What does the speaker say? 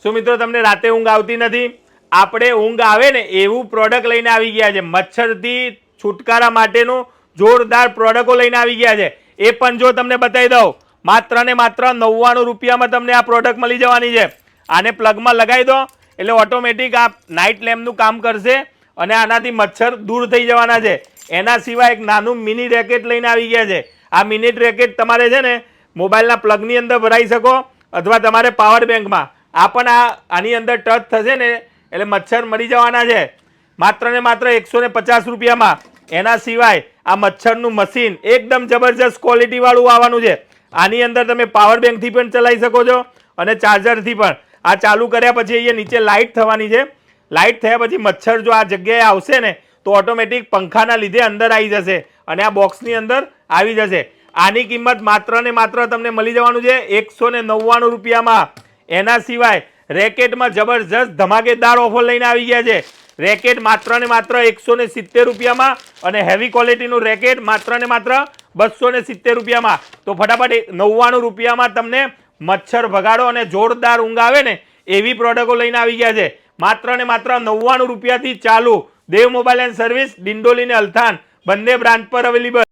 શું મિત્રો તમને રાતે ઊંઘ આવતી નથી? આપણે ઊંઘ આવે ને એવું પ્રોડક્ટ લઈને આવી ગયા છે. મચ્છરથી છુટકારા માટેનું જોરદાર પ્રોડક્ટો લઈને આવી ગયા છે. એ પણ જો તમને બતાવી દઉં, માત્ર ને માત્ર 99 રૂપિયામાં તમને આ પ્રોડક્ટ મળી જવાની છે. આને પ્લગમાં લગાવી દો એટલે ઓટોમેટિક આ નાઇટ લેમ્પનું કામ કરશે અને આનાથી મચ્છર દૂર થઈ જવાના છે. એના સિવાય એક નાનું મિની રેકેટ લઈને આવી ગયા છે. આ મિની રેકેટ તમારે છે ને મોબાઈલના પ્લગની અંદર ભરાઈ શકો અથવા તમારે પાવર બેંકમાં. આ પણ આની અંદર ટચ થશે ને એટલે મચ્છર મરી જવાના છે. માત્ર ને માત્ર 150 રૂપિયામાં. એના સિવાય આ મચ્છરનું મશીન એકદમ જબરજસ્ત ક્વોલિટીવાળું આવવાનું છે. આની અંદર તમે પાવર બેંકથી પણ ચલાવી શકો છો અને ચાર્જરથી પણ. આ ચાલુ કર્યા પછી અહીંયા નીચે લાઇટ થવાની છે. લાઇટ થયા પછી મચ્છર જો આ જગ્યાએ આવશે ને તો ઓટોમેટિક પંખાના લીધે અંદર આવી જશે અને આ બોક્સની અંદર આવી જશે. આની કિંમત માત્ર ને માત્ર તમને મળી જવાનું છે 199 રૂપિયામાં. એના સિવાય રેકેટમાં જબરજસ્ત ધમાકેદાર ઓફર લઈને આવી ગયા છે. રેકેટ માત્ર ને માત્ર 170 રૂપિયામાં અને હેવી ક્વોલિટીનું રેકેટ માત્ર ને માત્ર 270 રૂપિયામાં. તો ફટાફટ 99 રૂપિયામાં તમને મચ્છર ભગાડો અને જોરદાર ઊંઘ આવે ને એવી પ્રોડક્ટો લઈને આવી ગયા છે. માત્ર ને માત્ર 99 રૂપિયાથી ચાલુ. દેવ મોબાઈલ એન્ડ સર્વિસ, ડિંડોલી ને અલથાણ બંને બ્રાન્ચ પર અવેલેબલ.